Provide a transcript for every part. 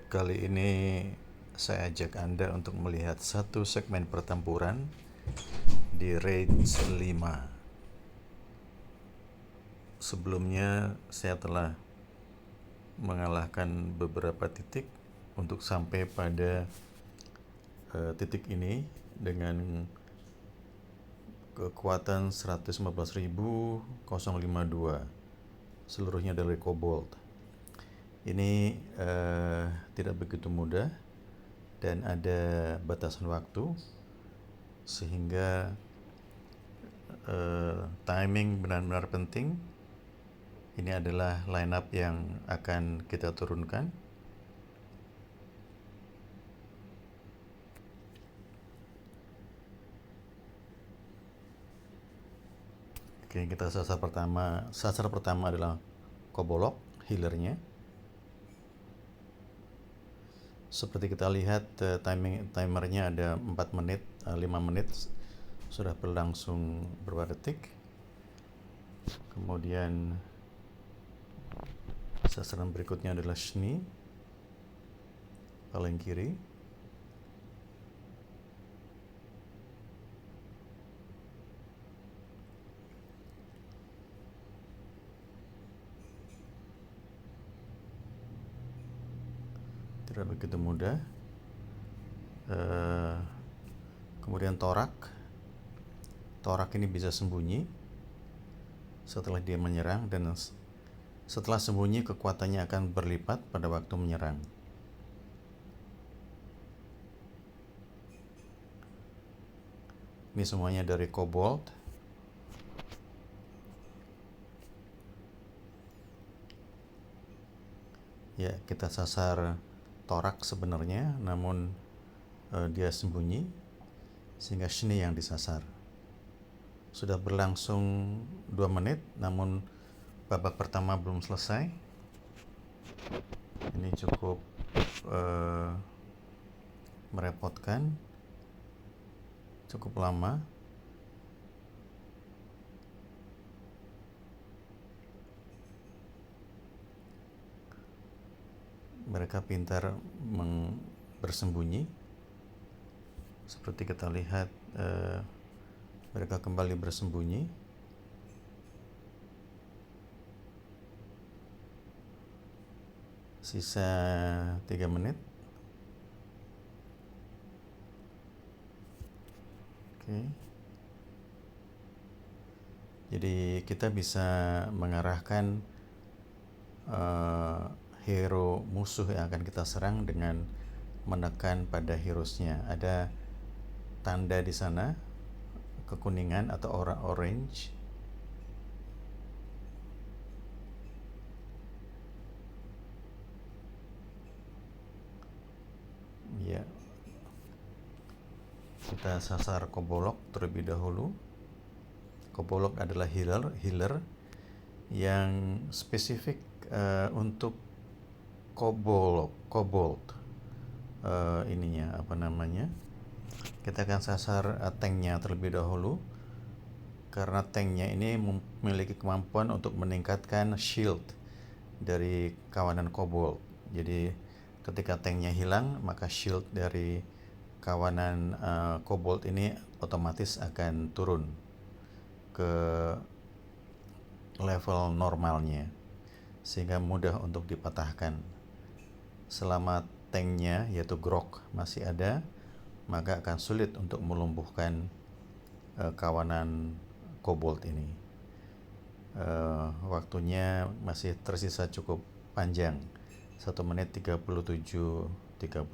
Kali ini saya ajak Anda untuk melihat satu segmen pertempuran di range 5. Sebelumnya saya telah mengalahkan beberapa titik untuk sampai pada titik ini dengan kekuatan 115.052, seluruhnya dari Cobalt. Ini tidak begitu mudah dan ada batasan waktu, sehingga timing benar-benar penting. Ini adalah line up yang akan kita turunkan. Oke, kita sasar pertama adalah Kobolok, healernya. Seperti kita lihat, timernya ada 4 menit, 5 menit sudah berlangsung beberapa detik. Kemudian sasaran berikutnya adalah Shni, paling kiri. Tidak begitu mudah. Kemudian Torak ini bisa sembunyi setelah dia menyerang, dan setelah sembunyi kekuatannya akan berlipat pada waktu menyerang. Ini semuanya dari Cobalt. Ya, kita sasar Torak sebenarnya, namun dia sembunyi sehingga Shni yang disasar. Sudah berlangsung 2 menit, namun babak pertama belum selesai. Ini cukup merepotkan, cukup lama. Mereka pintar bersembunyi. Seperti kita lihat, mereka kembali bersembunyi. Sisa 3 menit. Oke. Jadi kita bisa mengarahkan hero musuh yang akan kita serang dengan menekan pada heroesnya. Ada tanda di sana, kekuningan atau orange. Ya, kita sasar Kobolok terlebih dahulu. Kobolok adalah healer yang spesifik untuk Kobold. Ininya apa namanya? Kita akan sasar tanknya terlebih dahulu, karena tanknya ini memiliki kemampuan untuk meningkatkan shield dari kawanan Kobold. Jadi ketika tanknya hilang, maka shield dari kawanan Kobold ini otomatis akan turun ke level normalnya, sehingga mudah untuk dipatahkan. Selama tanknya, yaitu Grok, masih ada, maka akan sulit untuk melumpuhkan kawanan Kobold ini. Waktunya masih tersisa cukup panjang, 1 menit 30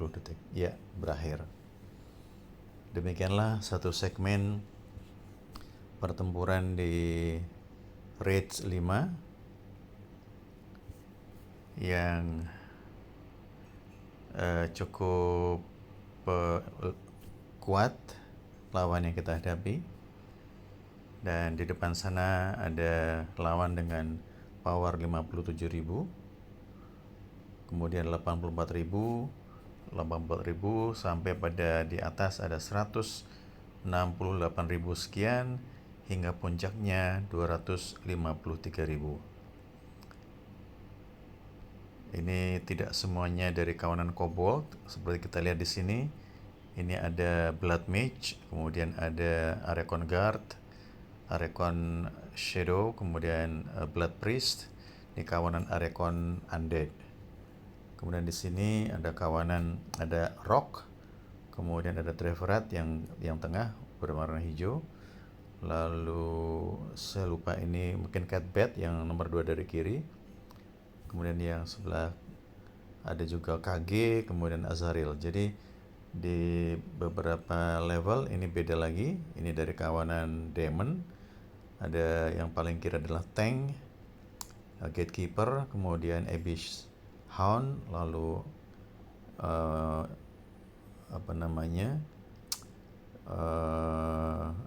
detik. Ya, berakhir. Demikianlah satu segmen pertempuran di Rage 5 yang cukup kuat lawan yang kita hadapi. Dan di depan sana ada lawan dengan power 57.000, kemudian 84.000, sampai pada di atas ada 168.000 sekian, hingga puncaknya 253.000. Ini tidak semuanya dari kawanan kobold. Seperti kita lihat di sini, ini ada Blood Mage, kemudian ada Arecon Guard, Arecon Shadow, kemudian Blood Priest. Ini kawanan Arecon Undead. Kemudian di sini ada kawanan, ada Rock, kemudian ada Treverat yang tengah berwarna hijau. Lalu saya lupa ini mungkin Catbat yang nomor 2 dari kiri. Kemudian yang sebelah ada juga KG, kemudian Azaril. Jadi di beberapa level ini beda lagi. Ini dari kawanan Demon. Ada yang paling kiri adalah Tank, Gatekeeper, kemudian Abyss Hound, lalu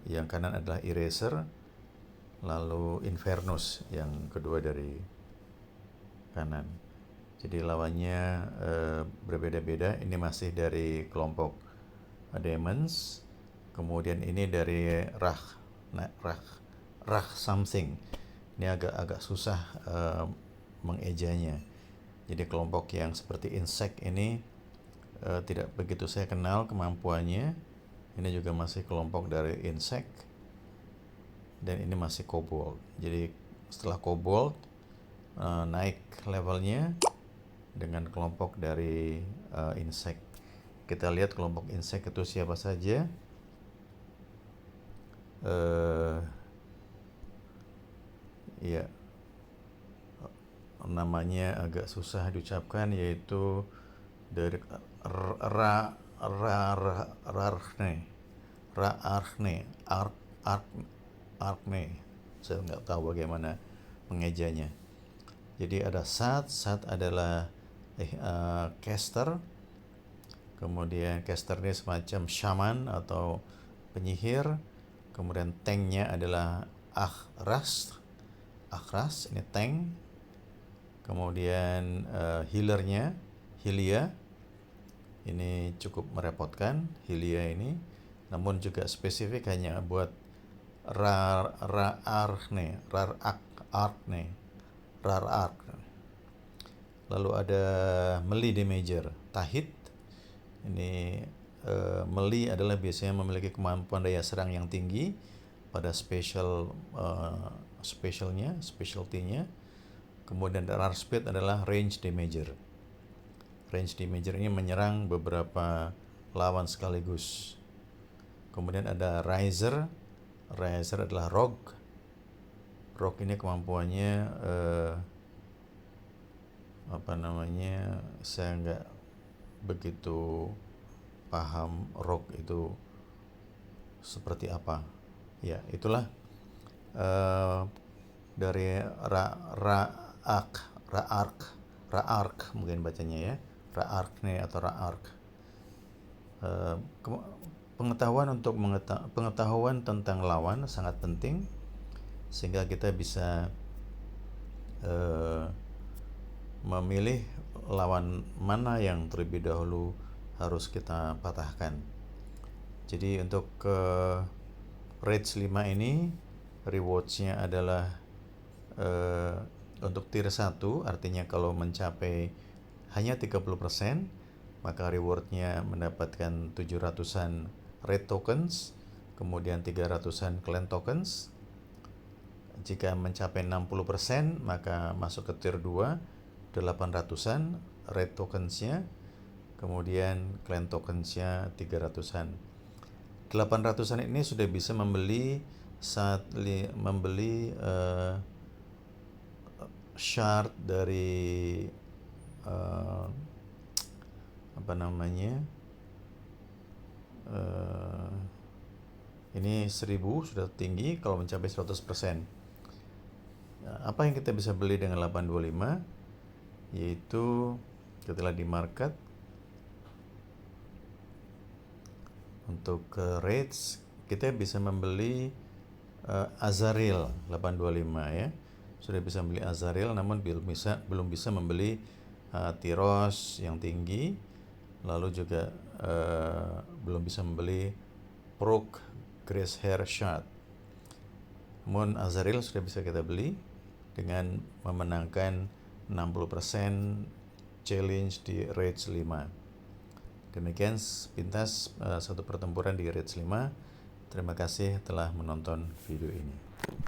yang kanan adalah Eraser, lalu Infernus yang kedua dari kanan. Jadi lawannya berbeda-beda. Ini masih dari kelompok Demons. Kemudian ini dari Rah something. Ini agak susah mengejanya. Jadi kelompok yang seperti insect ini tidak begitu saya kenal kemampuannya. Ini juga masih kelompok dari insect. Dan ini masih kobold. Jadi setelah kobold naik levelnya dengan kelompok dari insect. Kita lihat kelompok insect itu siapa saja. Ya, namanya agak susah diucapkan, yaitu dari Rarne. Saya nggak tahu bagaimana mengejanya. Jadi ada Sat adalah caster. Kemudian caster ini semacam shaman atau penyihir. Kemudian tanknya adalah Akhras, ini tank. Kemudian healernya Hylia. Ini cukup merepotkan Hylia ini, namun juga spesifik hanya buat Rararne. Lalu ada melee damager Tahit. Ini melee adalah biasanya memiliki kemampuan daya serang yang tinggi pada specialty-nya. Kemudian Rar Speed adalah range damager. Range damager ini menyerang beberapa lawan sekaligus. Kemudian ada Riser adalah rogue. Rogue ini kemampuannya saya nggak begitu paham rogue itu seperti apa. Ya, itulah dari Ra'ark mungkin bacanya ya. Ra'arkne atau Ra'ark. Pengetahuan tentang lawan sangat penting sehingga kita bisa memilih lawan mana yang terlebih dahulu harus kita patahkan. Jadi untuk rage 5 ini rewards-nya adalah untuk tier 1, artinya kalau mencapai hanya 30%, maka reward-nya mendapatkan 700-an red tokens, kemudian 300-an clan tokens. Jika mencapai 60%, maka masuk ke tier 2, 800-an red tokens-nya, kemudian clan tokens-nya 300-an. 800-an ini sudah bisa membeli shard dari ini 1000 sudah tinggi kalau mencapai 100%. Apa yang kita bisa beli dengan 825? Yaitu ketika di market untuk rates kita bisa membeli Azaril 825 ya. Sudah bisa membeli Azaril, namun belum bisa membeli Tyros yang tinggi. Lalu juga belum bisa membeli Proc Gracehair Shard. Namun Azaril sudah bisa kita beli dengan memenangkan 60% challenge di Rage 5. Demikian sepintas satu pertempuran di Rage 5. Terima kasih telah menonton video ini.